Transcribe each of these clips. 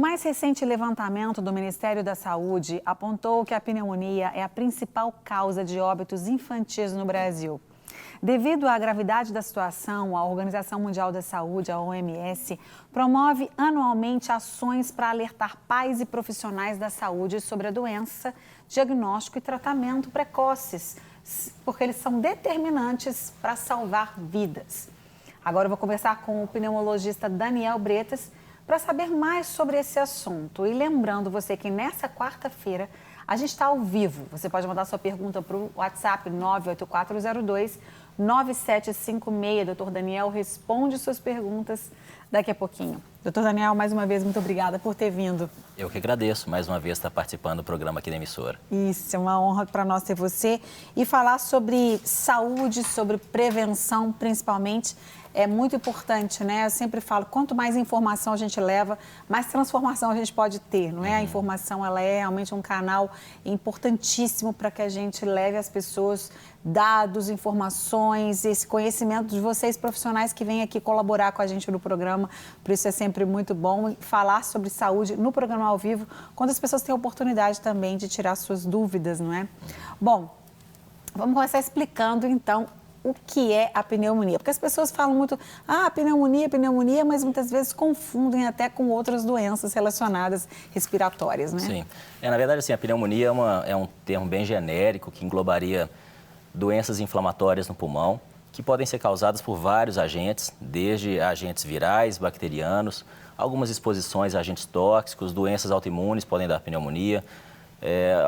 mais recente levantamento do Ministério da Saúde apontou que a pneumonia é a principal causa de óbitos infantis no Brasil. Devido à gravidade da situação, a Organização Mundial da Saúde, a OMS, promove anualmente ações para alertar pais e profissionais da saúde sobre a doença, diagnóstico e tratamento precoces, porque eles são determinantes para salvar vidas. Agora eu vou conversar com o pneumologista Daniel Bretas para saber mais sobre esse assunto. E lembrando você que nessa quarta-feira a gente está ao vivo. Você pode mandar sua pergunta para o WhatsApp 98402-9756. Doutor Daniel responde suas perguntas daqui a pouquinho. Doutor Daniel, mais uma vez, muito obrigada por ter vindo. Eu que agradeço mais uma vez estar participando do programa aqui da emissora. Isso, é uma honra para nós ter você. E falar sobre saúde, sobre prevenção, principalmente, é muito importante, né? Eu sempre falo, quanto mais informação a gente leva, mais transformação a gente pode ter, não é? A informação, ela é realmente um canal importantíssimo para que a gente leve às pessoas dados, informações, esse conhecimento de vocês profissionais que vêm aqui colaborar com a gente no programa. Por isso é sempre muito bom falar sobre saúde no programa ao vivo, quando as pessoas têm a oportunidade também de tirar suas dúvidas, não é? Bom, vamos começar explicando então o que é a pneumonia, porque as pessoas falam muito, pneumonia, mas muitas vezes confundem até com outras doenças relacionadas respiratórias, né? Sim, na verdade, assim, a pneumonia é um termo bem genérico que englobaria doenças inflamatórias no pulmão, que podem ser causadas por vários agentes, desde agentes virais, bacterianos, algumas exposições a agentes tóxicos, doenças autoimunes podem dar pneumonia,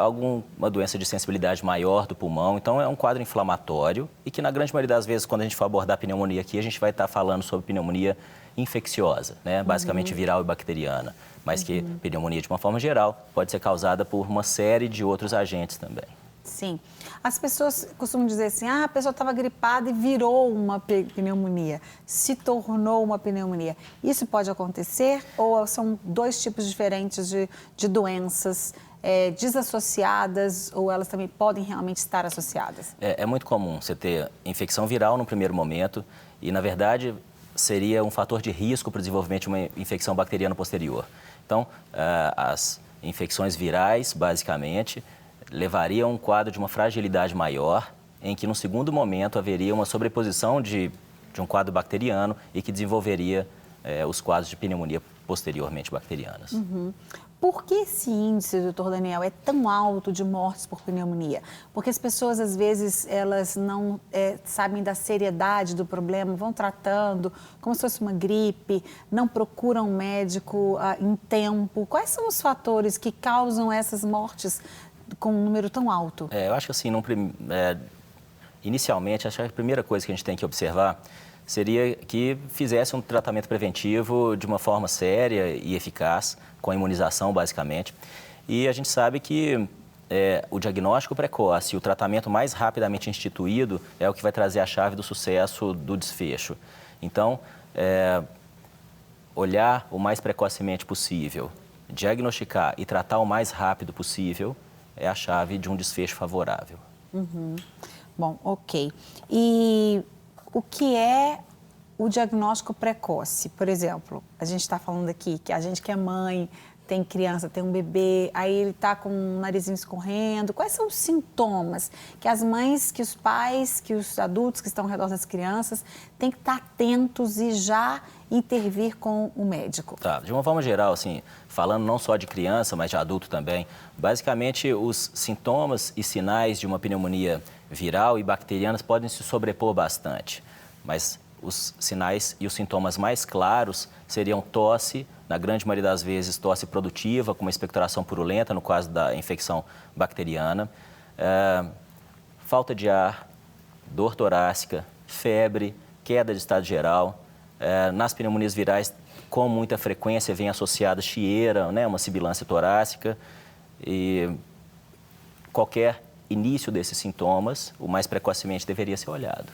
alguma doença de sensibilidade maior do pulmão. Então, é um quadro inflamatório e que, na grande maioria das vezes, quando a gente for abordar a pneumonia aqui, a gente vai estar falando sobre pneumonia infecciosa, né? Basicamente viral e bacteriana, mas que pneumonia, de uma forma geral, pode ser causada por uma série de outros agentes também. Sim. As pessoas costumam dizer assim, a pessoa estava gripada e virou uma pneumonia, se tornou uma pneumonia. Isso pode acontecer ou são dois tipos diferentes de doenças desassociadas ou elas também podem realmente estar associadas? É muito comum você ter infecção viral no primeiro momento e, na verdade, seria um fator de risco para o desenvolvimento de uma infecção bacteriana posterior. Então, as infecções virais, basicamente, levariam a um quadro de uma fragilidade maior, em que, no segundo momento, haveria uma sobreposição de um quadro bacteriano e que desenvolveria os quadros de pneumonia posteriormente bacterianas. Por que esse índice, doutor Daniel, é tão alto de mortes por pneumonia? Porque as pessoas, às vezes, elas não sabem da seriedade do problema, vão tratando como se fosse uma gripe, não procuram um médico em tempo. Quais são os fatores que causam essas mortes com um número tão alto? Eu acho que, assim, inicialmente, acho que a primeira coisa que a gente tem que observar seria que fizesse um tratamento preventivo de uma forma séria e eficaz, com a imunização, basicamente. E a gente sabe que o diagnóstico precoce e o tratamento mais rapidamente instituído é o que vai trazer a chave do sucesso do desfecho. Então, olhar o mais precocemente possível, diagnosticar e tratar o mais rápido possível é a chave de um desfecho favorável. Bom, ok. E o que é o diagnóstico precoce? Por exemplo, a gente está falando aqui que a gente que é mãe, tem criança, tem um bebê, aí ele está com o narizinho escorrendo. Quais são os sintomas que as mães, que os pais, que os adultos que estão ao redor das crianças têm que estar atentos e já intervir com o médico? Tá, de uma forma geral, assim, falando não só de criança, mas de adulto também, basicamente os sintomas e sinais de uma pneumonia viral e bacteriana podem se sobrepor bastante, mas os sinais e os sintomas mais claros seriam tosse, na grande maioria das vezes tosse produtiva, com uma expectoração purulenta, no caso da infecção bacteriana, falta de ar, dor torácica, febre, queda de estado geral. Nas pneumonias virais, com muita frequência, vem associada chieira, né, uma sibilância torácica e qualquer início desses sintomas, o mais precocemente deveria ser olhado.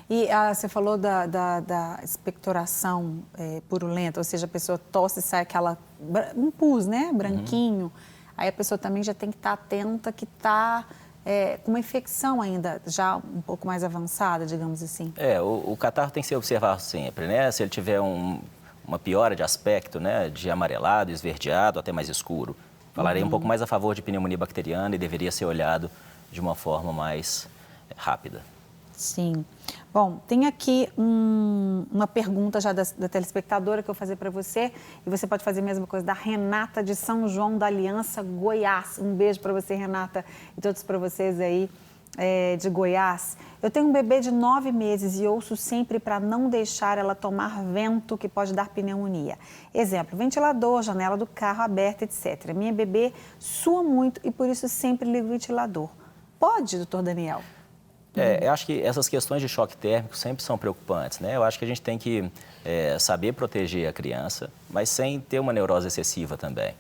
E você falou da expectoração purulenta, ou seja, a pessoa tosse e sai um pus, né, branquinho. Aí a pessoa também já tem que estar atenta que está com uma infecção ainda já um pouco mais avançada, digamos assim. O catarro tem que ser observado sempre, né? Se ele tiver uma piora de aspecto, né, de amarelado, esverdeado, até mais escuro. Falarei um pouco mais a favor de pneumonia bacteriana e deveria ser olhado de uma forma mais rápida. Sim. Bom, tem aqui uma pergunta já da telespectadora que eu vou fazer para você, e você pode fazer a mesma coisa, da Renata de São João da Aliança, Goiás. Um beijo para você, Renata, e todos para vocês aí de Goiás. Eu tenho um bebê de 9 meses e ouço sempre para não deixar ela tomar vento, que pode dar pneumonia. Exemplo, ventilador, janela do carro aberta, etc. Minha bebê sua muito e por isso sempre ligo o ventilador. Pode, doutor Daniel? Eu acho que essas questões de choque térmico sempre são preocupantes, né? Eu acho que a gente tem que saber proteger a criança, mas sem ter uma neurose excessiva também.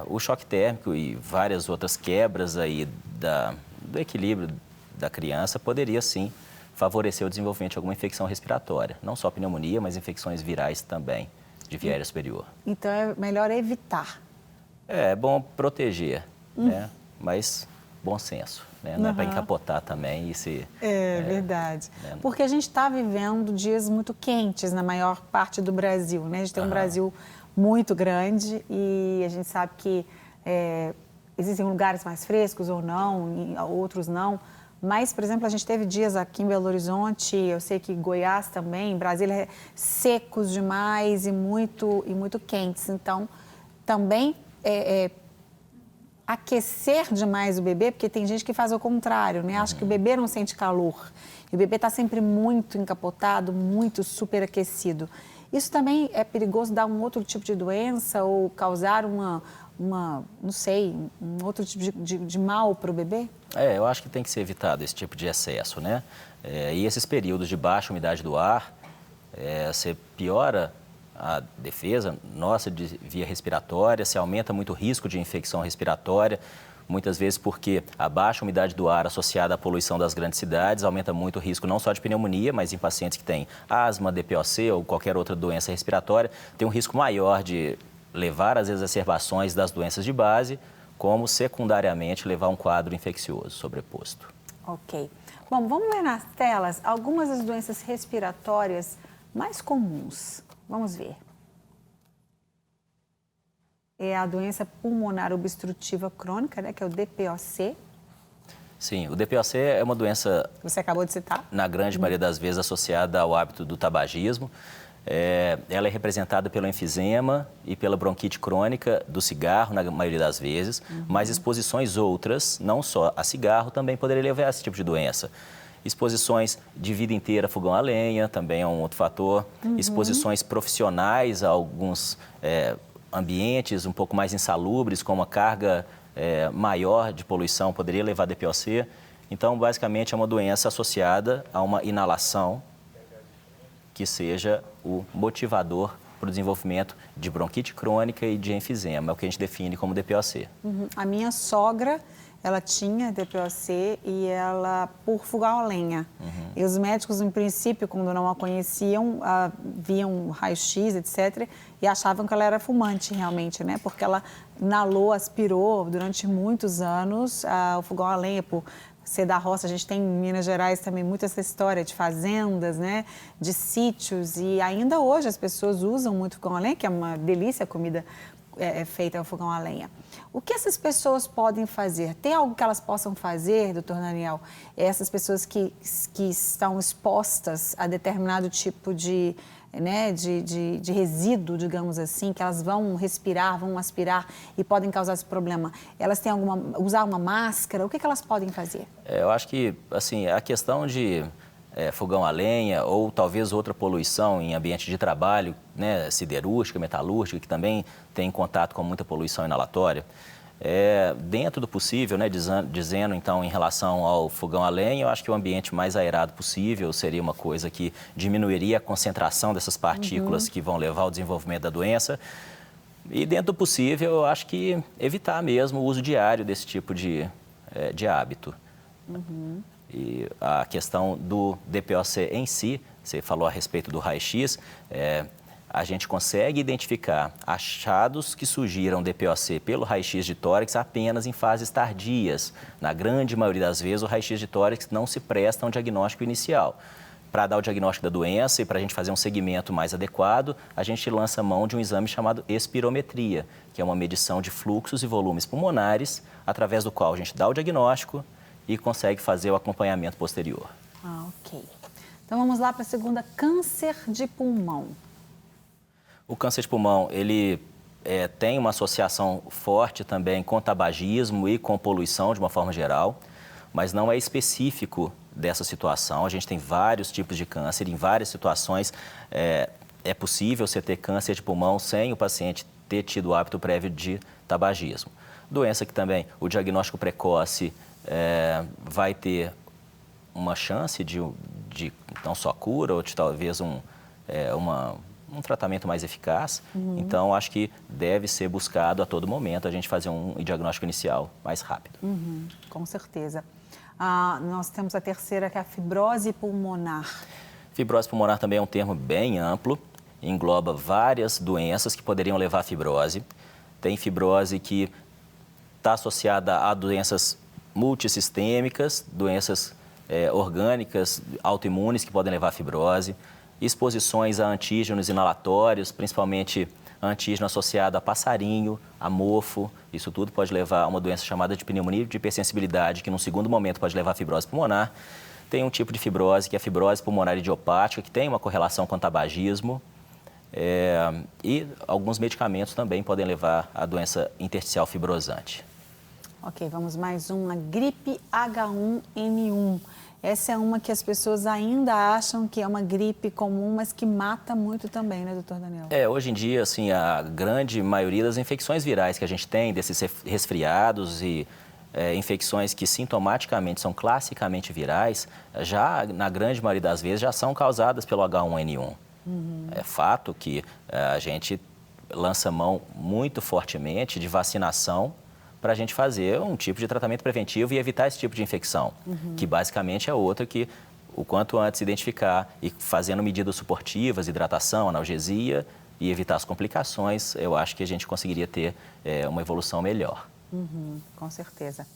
O choque térmico e várias outras quebras aí do equilíbrio da criança poderia, sim, favorecer o desenvolvimento de alguma infecção respiratória. Não só pneumonia, mas infecções virais também, de via aérea superior. Então, é melhor evitar. É bom proteger, né? Mas bom senso. Né? Não é para encapotar também e se... Verdade. Porque a gente está vivendo dias muito quentes na maior parte do Brasil, né? A gente tem um Brasil muito grande e a gente sabe que existem lugares mais frescos ou não, outros não. Mas, por exemplo, a gente teve dias aqui em Belo Horizonte, eu sei que Goiás também, Brasília, secos demais e muito quentes. Então, também aquecer demais o bebê, porque tem gente que faz o contrário, né? Acha que o bebê não sente calor. E o bebê está sempre muito encapotado, muito superaquecido. Isso também é perigoso dar um outro tipo de doença ou causar não sei, um outro tipo de mal para o bebê? Eu acho que tem que ser evitado esse tipo de excesso, né? E esses períodos de baixa umidade do ar, você piora a defesa nossa de via respiratória, se aumenta muito o risco de infecção respiratória, muitas vezes porque a baixa umidade do ar associada à poluição das grandes cidades aumenta muito o risco não só de pneumonia, mas em pacientes que têm asma, DPOC ou qualquer outra doença respiratória, tem um risco maior de levar às exacerbações das doenças de base, como secundariamente levar um quadro infeccioso sobreposto. Ok. Bom, vamos ver nas telas algumas das doenças respiratórias mais comuns. Vamos ver. É a doença pulmonar obstrutiva crônica, né, que é o DPOC. Sim, o DPOC é uma doença... Você acabou de citar? Na grande maioria das vezes associada ao hábito do tabagismo. Ela é representada pelo enfisema e pela bronquite crônica do cigarro, na maioria das vezes, mas exposições outras, não só a cigarro, também poderiam levar a esse tipo de doença. Exposições de vida inteira a fogão a lenha também é um outro fator. Exposições profissionais a alguns ambientes um pouco mais insalubres, com uma carga maior de poluição, poderia levar a DPOC. Então, basicamente, é uma doença associada a uma inalação que seja o motivador para o desenvolvimento de bronquite crônica e de enfisema, é o que a gente define como DPOC. A minha sogra, ela tinha DPOC e ela por fogão a lenha. E os médicos, em princípio, quando não a conheciam, viam raio-x, etc., e achavam que ela era fumante realmente, né? Porque ela inalou, aspirou durante muitos anos o fogão a lenha por ser da roça. A gente tem em Minas Gerais também muito essa história de fazendas, né? De sítios, e ainda hoje as pessoas usam muito fogão a lenha, que é uma delícia a comida feita ao fogão a lenha. O que essas pessoas podem fazer? Tem algo que elas possam fazer, doutor Daniel? Essas pessoas que estão expostas a determinado tipo de resíduo, digamos assim, que elas vão respirar, vão aspirar e podem causar esse problema. Elas têm usar uma máscara? O que elas podem fazer? Eu acho que, assim, a questão de fogão a lenha ou talvez outra poluição em ambiente de trabalho, né, siderúrgica, metalúrgica, que também tem contato com muita poluição inalatória, dentro do possível, né, dizendo então em relação ao fogão a lenha, eu acho que o ambiente mais aerado possível seria uma coisa que diminuiria a concentração dessas partículas que vão levar ao desenvolvimento da doença. E dentro do possível, eu acho que evitar mesmo o uso diário desse tipo de hábito. E a questão do DPOC em si, você falou a respeito do raio-x, a gente consegue identificar achados que surgiram DPOC pelo raio-x de tórax apenas em fases tardias. Na grande maioria das vezes, o raio-x de tórax não se presta a um diagnóstico inicial. para dar o diagnóstico da doença e para a gente fazer um segmento mais adequado, a gente lança mão de um exame chamado espirometria, que é uma medição de fluxos e volumes pulmonares, através do qual a gente dá o diagnóstico e consegue fazer o acompanhamento posterior. Ok. Então vamos lá para a segunda, câncer de pulmão. O câncer de pulmão, ele tem uma associação forte também com tabagismo e com poluição de uma forma geral, mas não é específico dessa situação. A gente tem vários tipos de câncer, em várias situações é possível você ter câncer de pulmão sem o paciente ter tido o hábito prévio de tabagismo. Doença que também o diagnóstico precoce vai ter uma chance de não só cura, ou de talvez um tratamento mais eficaz. Então, acho que deve ser buscado a todo momento a gente fazer um diagnóstico inicial mais rápido. Com certeza. Nós temos a terceira, que é a fibrose pulmonar. Fibrose pulmonar também é um termo bem amplo, engloba várias doenças que poderiam levar à fibrose. Tem fibrose que está associada a doenças multissistêmicas, doenças orgânicas, autoimunes que podem levar à fibrose, exposições a antígenos inalatórios, principalmente antígeno associado a passarinho, a mofo, isso tudo pode levar a uma doença chamada de pneumonia de hipersensibilidade, que num segundo momento pode levar a fibrose pulmonar. Tem um tipo de fibrose, que é a fibrose pulmonar idiopática, que tem uma correlação com o tabagismo, e alguns medicamentos também podem levar à doença intersticial fibrosante. Ok, vamos mais uma, gripe H1N1. Essa é uma que as pessoas ainda acham que é uma gripe comum, mas que mata muito também, né, doutor Daniel? Hoje em dia, assim, a grande maioria das infecções virais que a gente tem, desses resfriados e infecções que sintomaticamente são classicamente virais, já, na grande maioria das vezes, já são causadas pelo H1N1. É fato que a gente lança mão muito fortemente de vacinação para a gente fazer um tipo de tratamento preventivo e evitar esse tipo de infecção, que basicamente é outra que, o quanto antes identificar e fazendo medidas suportivas, hidratação, analgesia e evitar as complicações, eu acho que a gente conseguiria ter uma evolução melhor. Com certeza.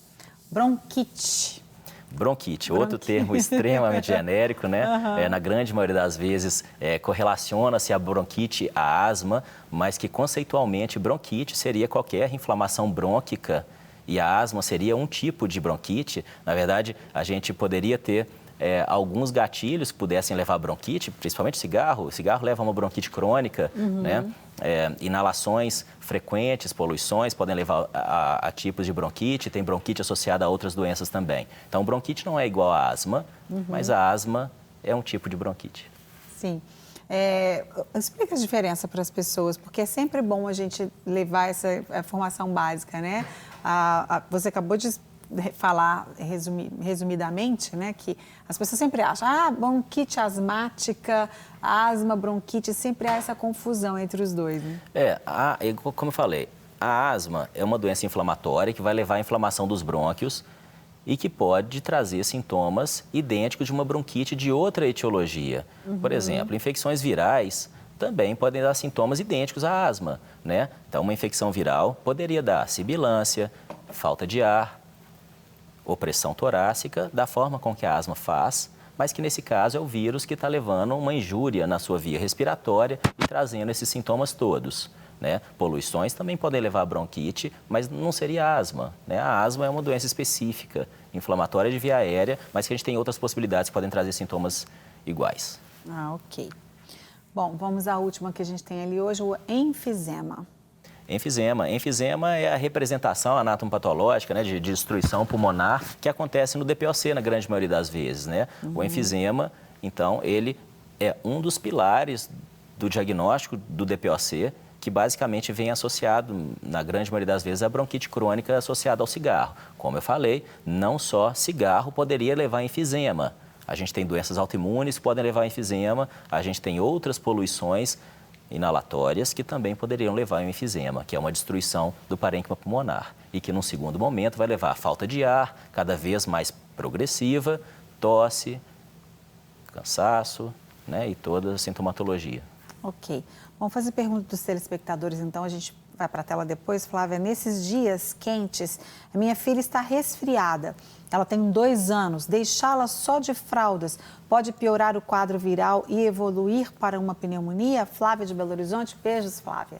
Bronquite. Bronquite, outro termo extremamente genérico, né? Na grande maioria das vezes correlaciona-se a bronquite à asma, mas que conceitualmente bronquite seria qualquer inflamação brônquica e a asma seria um tipo de bronquite. Na verdade, a gente poderia ter alguns gatilhos que pudessem levar a bronquite, principalmente cigarro. O cigarro leva a uma bronquite crônica, né? Inalações frequentes, poluições podem levar a tipos de bronquite, tem bronquite associada a outras doenças também. Então, bronquite não é igual à asma, mas a asma é um tipo de bronquite. Sim. Explica a diferença para as pessoas, porque é sempre bom a gente levar essa informação básica, né? Você acabou de falar resumidamente, né, que as pessoas sempre acham, bronquite asmática, asma, bronquite, sempre há essa confusão entre os dois, né? Como eu falei, a asma é uma doença inflamatória que vai levar à inflamação dos brônquios e que pode trazer sintomas idênticos de uma bronquite de outra etiologia. Por exemplo, infecções virais também podem dar sintomas idênticos à asma, né? Então, uma infecção viral poderia dar sibilância, falta de ar, opressão torácica, da forma com que a asma faz, mas que nesse caso é o vírus que está levando uma injúria na sua via respiratória e trazendo esses sintomas todos, né? Poluições também podem levar a bronquite, mas não seria asma, né? A asma é uma doença específica, inflamatória de via aérea, mas que a gente tem outras possibilidades que podem trazer sintomas iguais. Ok. Bom, vamos à última que a gente tem ali hoje, o enfisema. Enfisema. Enfisema é a representação anatomopatológica, né, de destruição pulmonar que acontece no DPOC na grande maioria das vezes, né? O enfisema, então, ele é um dos pilares do diagnóstico do DPOC, que basicamente vem associado, na grande maioria das vezes, à bronquite crônica associada ao cigarro. Como eu falei, não só cigarro poderia levar a enfisema. A gente tem doenças autoimunes que podem levar a enfisema, a gente tem outras poluições inalatórias que também poderiam levar ao enfisema, que é uma destruição do parênquima pulmonar e que, num segundo momento, vai levar a falta de ar cada vez mais progressiva, tosse, cansaço, né, e toda a sintomatologia. Ok. Vamos fazer pergunta dos telespectadores, então a gente vai para a tela depois, Flávia, nesses dias quentes, a minha filha está resfriada. Ela tem 2 anos. Deixá-la só de fraldas pode piorar o quadro viral e evoluir para uma pneumonia? Flávia de Belo Horizonte, beijos, Flávia.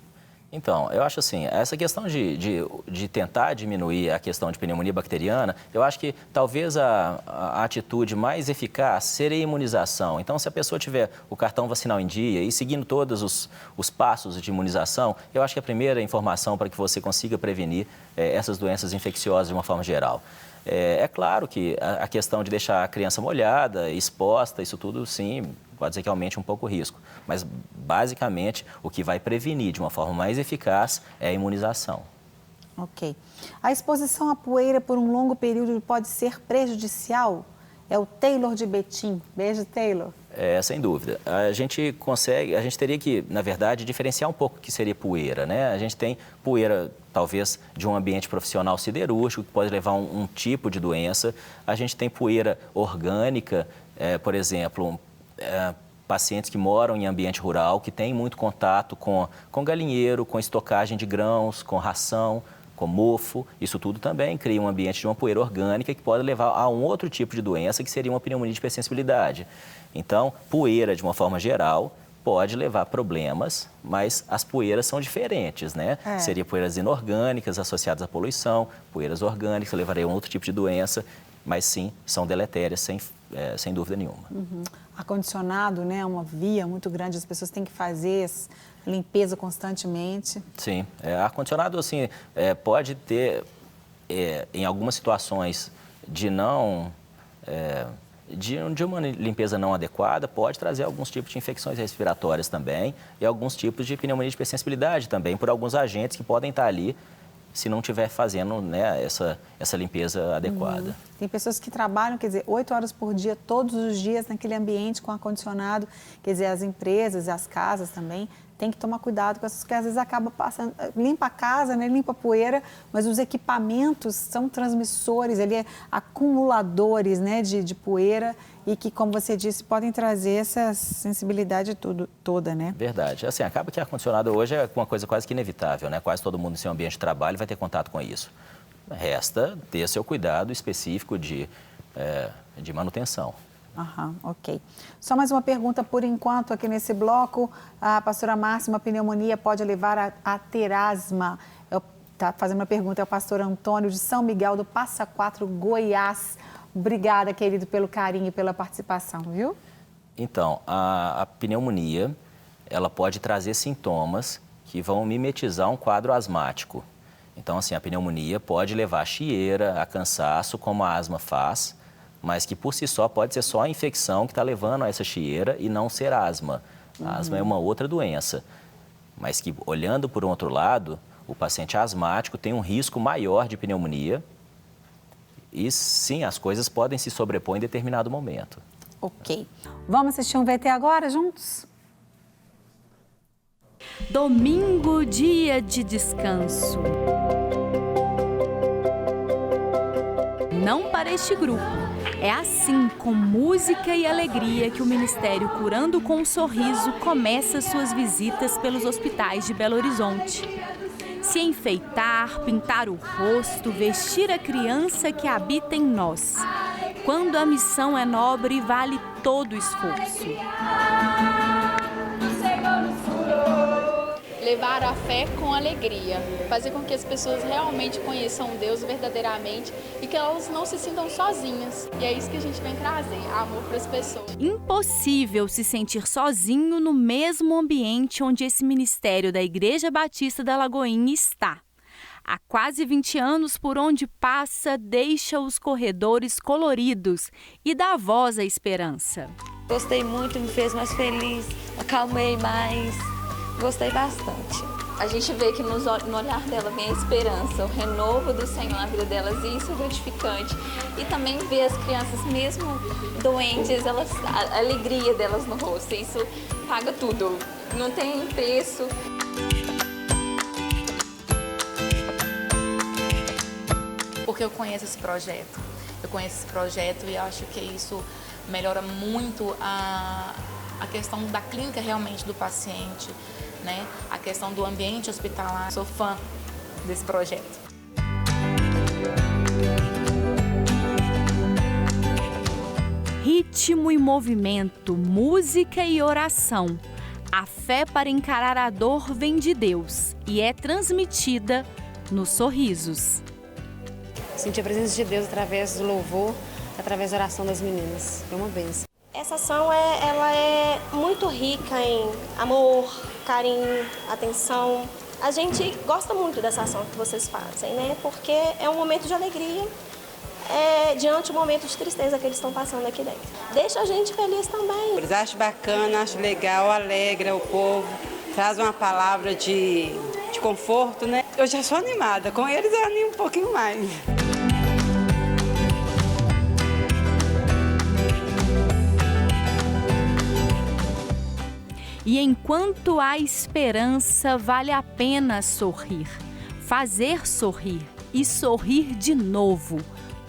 Então, eu acho assim, essa questão de tentar diminuir a questão de pneumonia bacteriana, eu acho que talvez a atitude mais eficaz seria a imunização. Então, se a pessoa tiver o cartão vacinal em dia e seguindo todos os passos de imunização, eu acho que a primeira informação para que você consiga prevenir essas doenças infecciosas de uma forma geral. É claro que a questão de deixar a criança molhada, exposta, isso tudo, sim, pode ser que aumente um pouco o risco. Mas, basicamente, o que vai prevenir de uma forma mais eficaz é a imunização. Ok. A exposição à poeira por um longo período pode ser prejudicial? É o Taylor de Betim. Beijo, Taylor. Sem dúvida. A gente teria que, na verdade, diferenciar um pouco o que seria poeira, né? A gente tem poeira, talvez, de um ambiente profissional siderúrgico, que pode levar a um tipo de doença. A gente tem poeira orgânica, por exemplo, pacientes que moram em ambiente rural, que têm muito contato com galinheiro, com estocagem de grãos, com ração, com mofo. Isso tudo também cria um ambiente de uma poeira orgânica que pode levar a um outro tipo de doença, que seria uma pneumonia de hipersensibilidade. Então, poeira, de uma forma geral, pode levar a problemas, mas as poeiras são diferentes, né? Seria poeiras inorgânicas associadas à poluição, poeiras orgânicas levariam a um outro tipo de doença, mas sim, são deletérias, sem dúvida nenhuma. Ar-condicionado, né, é uma via muito grande, as pessoas têm que fazer limpeza constantemente. Sim, ar-condicionado, assim, pode ter, em algumas situações de uma limpeza não adequada, pode trazer alguns tipos de infecções respiratórias também e alguns tipos de pneumonia de hipersensibilidade também, por alguns agentes que podem estar ali se não estiver fazendo, né, essa limpeza adequada. Tem pessoas que trabalham, quer dizer, 8 horas por dia, todos os dias, naquele ambiente com ar-condicionado. Quer dizer, as empresas e as casas também têm que tomar cuidado com essas, porque às vezes acaba passando, limpa a casa, né, limpa a poeira, mas os equipamentos são transmissores, acumuladores, né, de poeira e que, como você disse, podem trazer essa sensibilidade toda, né? Verdade. Assim, acaba que ar-condicionado hoje é uma coisa quase que inevitável, né? Quase todo mundo em seu ambiente de trabalho vai ter contato com isso. Resta ter seu cuidado específico de manutenção. Ok. Só mais uma pergunta por enquanto aqui nesse bloco. A pastora Márcia, uma pneumonia pode levar a ter asma? Está fazendo uma pergunta, é o pastor Antônio de São Miguel do Passa Quatro, Goiás. Obrigada, querido, pelo carinho e pela participação, viu? Então, a pneumonia, ela pode trazer sintomas que vão mimetizar um quadro asmático. Então, assim, a pneumonia pode levar a chieira, a cansaço, como a asma faz, mas que por si só pode ser só a infecção que está levando a essa chieira e não ser asma. A asma é uma outra doença, mas que, olhando por um outro lado, o paciente asmático tem um risco maior de pneumonia e, sim, as coisas podem se sobrepor em determinado momento. Ok. Vamos assistir um VT agora juntos? Domingo, dia de descanso. Não para este grupo. É assim, com música e alegria, que o Ministério Curando com um Sorriso começa suas visitas pelos hospitais de Belo Horizonte. Se enfeitar, pintar o rosto, vestir a criança que habita em nós. Quando a missão é nobre, vale todo o esforço. Levar a fé com alegria, fazer com que as pessoas realmente conheçam Deus verdadeiramente e que elas não se sintam sozinhas. E é isso que a gente vem trazer, amor para as pessoas. Impossível se sentir sozinho no mesmo ambiente onde esse ministério da Igreja Batista da Lagoinha está. Há quase 20 anos, por onde passa, deixa os corredores coloridos e dá voz à esperança. Gostei muito, me fez mais feliz, acalmei mais. Gostei bastante. A gente vê que no olhar dela vem a esperança, o renovo do Senhor na vida delas, e isso é gratificante. E também ver as crianças, mesmo doentes, a alegria delas no rosto, isso paga tudo, não tem preço. Porque eu conheço esse projeto e acho que isso melhora muito a questão da clínica realmente do paciente, né? A questão do ambiente hospitalar. Sou fã desse projeto. Ritmo e movimento, música e oração. A fé para encarar a dor vem de Deus e é transmitida nos sorrisos. Senti a presença de Deus através do louvor, através da oração das meninas. Foi uma bênção. Essa ação ela é muito rica em amor, carinho, atenção. A gente gosta muito dessa ação que vocês fazem, né? Porque é um momento de alegria diante do momento de tristeza que eles estão passando aqui dentro. Deixa a gente feliz também. Eles acham bacana, acham legal, alegra o povo, traz uma palavra de conforto, né? Eu já sou animada, com eles eu animo um pouquinho mais. E enquanto há esperança, vale a pena sorrir, fazer sorrir e sorrir de novo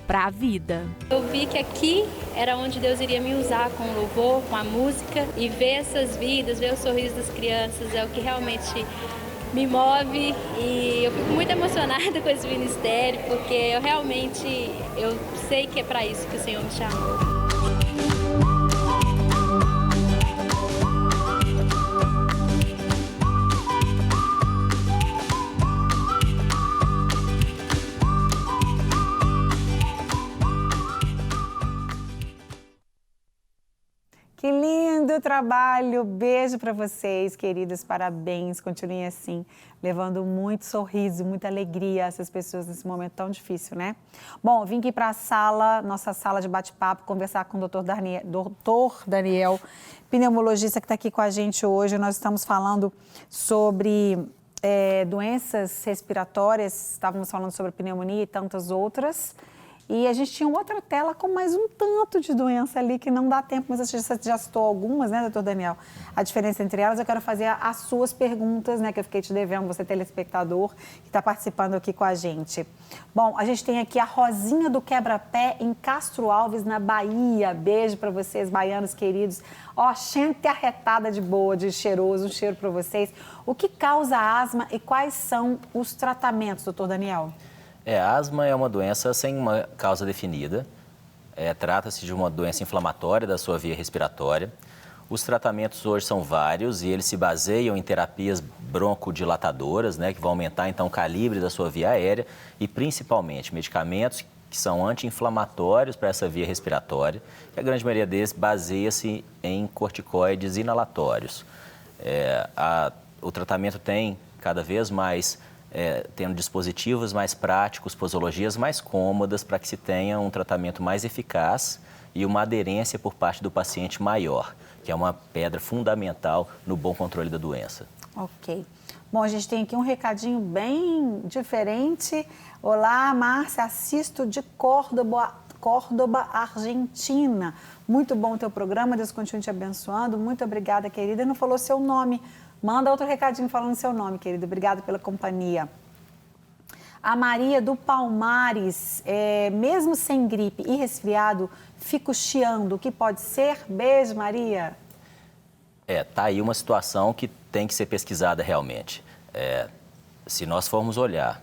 para a vida. Eu vi que aqui era onde Deus iria me usar com o louvor, com a música, e ver essas vidas, ver o sorriso das crianças é o que realmente me move, e eu fico muito emocionada com esse ministério, porque eu sei que é para isso que o Senhor me chamou. Que lindo trabalho! Beijo para vocês, queridos. Parabéns. Continuem assim, levando muito sorriso, muita alegria a essas pessoas nesse momento tão difícil, né? Bom, vim aqui para a sala, nossa sala de bate-papo, conversar com o Dr. Daniel, pneumologista que está aqui com a gente hoje. Nós estamos falando sobre doenças respiratórias, estávamos falando sobre pneumonia e tantas outras. E a gente tinha outra tela com mais um tanto de doença ali que não dá tempo, mas você já citou algumas, né, doutor Daniel? A diferença entre elas, eu quero fazer as suas perguntas, né, que eu fiquei te devendo, você telespectador que está participando aqui com a gente. Bom, a gente tem aqui a Rosinha do Quebra-Pé em Castro Alves, na Bahia. Beijo para vocês, baianos queridos. Ó, gente arretada de boa, de cheiroso, um cheiro para vocês. O que causa asma e quais são os tratamentos, doutor Daniel? A asma é uma doença sem uma causa definida. Trata-se de uma doença inflamatória da sua via respiratória. Os tratamentos hoje são vários e eles se baseiam em terapias broncodilatadoras, né, que vão aumentar então o calibre da sua via aérea e principalmente medicamentos que são anti-inflamatórios para essa via respiratória. E a grande maioria deles baseia-se em corticoides inalatórios. O tratamento tem cada vez mais tendo dispositivos mais práticos, posologias mais cômodas para que se tenha um tratamento mais eficaz e uma aderência por parte do paciente maior, que é uma pedra fundamental no bom controle da doença. Ok. Bom, a gente tem aqui um recadinho bem diferente. Olá, Márcia, assisto de Córdoba, Argentina. Muito bom o teu programa, Deus continue te abençoando. Muito obrigada, querida. Não falou seu nome. Manda outro recadinho falando seu nome, querido. Obrigada pela companhia. A Maria do Palmares, mesmo sem gripe e resfriado, fico chiando. O que pode ser? Beijo, Maria. Tá aí uma situação que tem que ser pesquisada realmente. Se nós formos olhar,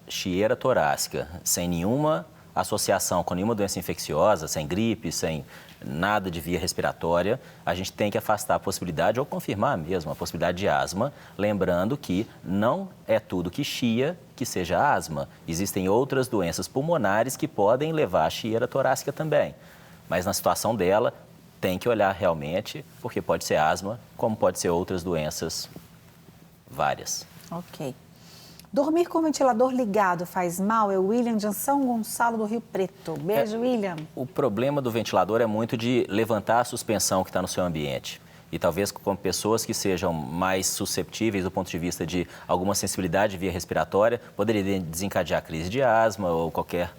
chieira torácica, sem nenhuma associação com nenhuma doença infecciosa, sem gripe, sem nada de via respiratória, a gente tem que afastar a possibilidade, ou confirmar mesmo, a possibilidade de asma, lembrando que não é tudo que chia que seja asma. Existem outras doenças pulmonares que podem levar a chieira torácica também. Mas na situação dela, tem que olhar realmente, porque pode ser asma, como pode ser outras doenças várias. Ok. Dormir com o ventilador ligado faz mal? É o William de São Gonçalo do Rio Preto. Beijo, William. O problema do ventilador é muito de levantar a suspensão que está no seu ambiente. E talvez com pessoas que sejam mais susceptíveis do ponto de vista de alguma sensibilidade via respiratória, poderia desencadear crise de asma ou qualquer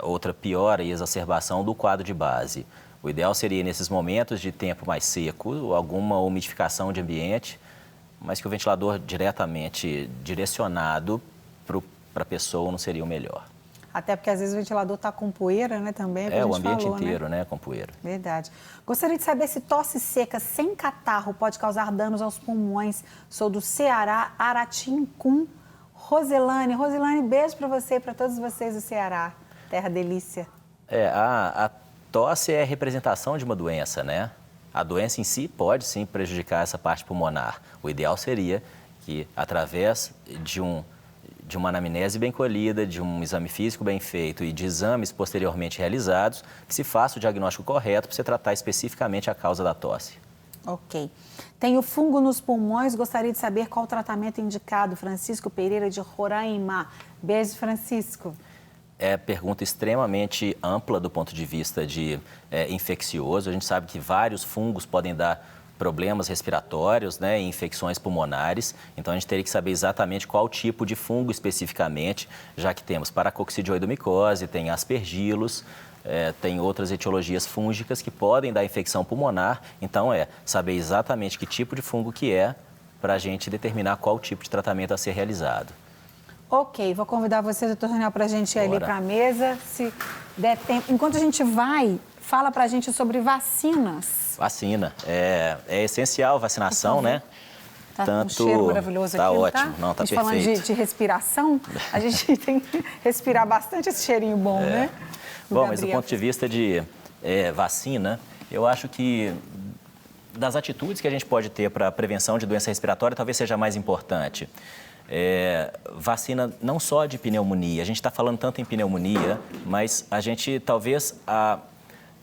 outra piora e exacerbação do quadro de base. O ideal seria, nesses momentos de tempo mais seco, alguma umidificação de ambiente, mas que o ventilador diretamente direcionado para a pessoa não seria o melhor. Até porque às vezes o ventilador está com poeira, né, também. O ambiente inteiro, né, com poeira. Verdade. Gostaria de saber se tosse seca sem catarro pode causar danos aos pulmões. Sou do Ceará, Aratincum. Roselane, beijo para você e para todos vocês do Ceará. Terra delícia. A tosse é a representação de uma doença, né? A doença em si pode sim prejudicar essa parte pulmonar. O ideal seria que, através de uma anamnese bem colhida, de um exame físico bem feito e de exames posteriormente realizados, que se faça o diagnóstico correto para você tratar especificamente a causa da tosse. Ok. Tenho fungo nos pulmões, gostaria de saber qual o tratamento indicado. Francisco Pereira, de Roraima. Beijo, Francisco. É pergunta extremamente ampla do ponto de vista de infeccioso. A gente sabe que vários fungos podem dar problemas respiratórios, né, e infecções pulmonares. Então, a gente teria que saber exatamente qual tipo de fungo especificamente, já que temos paracoccidioidomicose, tem aspergilos, tem outras etiologias fúngicas que podem dar infecção pulmonar. Então, saber exatamente que tipo de fungo que é para a gente determinar qual tipo de tratamento a ser realizado. Ok, vou convidar você, doutor Daniel, para a gente ir ali para a mesa, se der tempo. Enquanto a gente vai, fala para a gente sobre vacinas. Vacina. É essencial a vacinação, né? Tá um cheiro maravilhoso aqui, ótimo. Não, tá perfeito. Falando de respiração, a gente tem que respirar bastante esse cheirinho bom, né? Bom, mas do ponto de vista de vacina, eu acho que das atitudes que a gente pode ter para a prevenção de doença respiratória, talvez seja a mais importante. Vacina não só de pneumonia, a gente está falando tanto em pneumonia, mas a gente talvez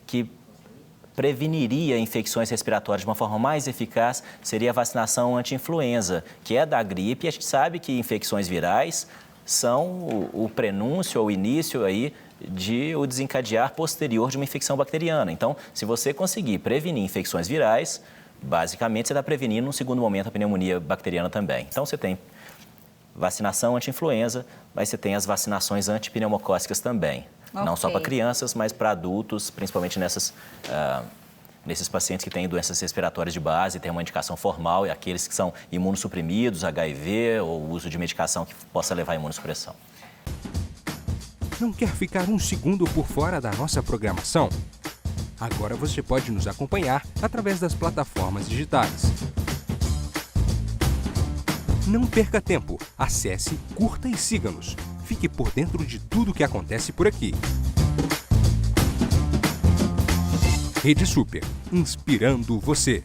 que preveniria infecções respiratórias de uma forma mais eficaz seria a vacinação anti-influenza, que é da gripe, e a gente sabe que infecções virais são o prenúncio ou o início aí de o desencadear posterior de uma infecção bacteriana. Então, se você conseguir prevenir infecções virais, basicamente você está prevenindo, num segundo momento, a pneumonia bacteriana também. Então, você tem vacinação anti-influenza, mas você tem as vacinações antipneumocócicas também. Okay. Não só para crianças, mas para adultos, principalmente nesses pacientes que têm doenças respiratórias de base, têm uma indicação formal, e aqueles que são imunossuprimidos, HIV ou uso de medicação que possa levar à imunossupressão. Não quer ficar um segundo por fora da nossa programação? Agora você pode nos acompanhar através das plataformas digitais. Não perca tempo, acesse, curta e siga-nos. Fique por dentro de tudo o que acontece por aqui. Rede Super, inspirando você.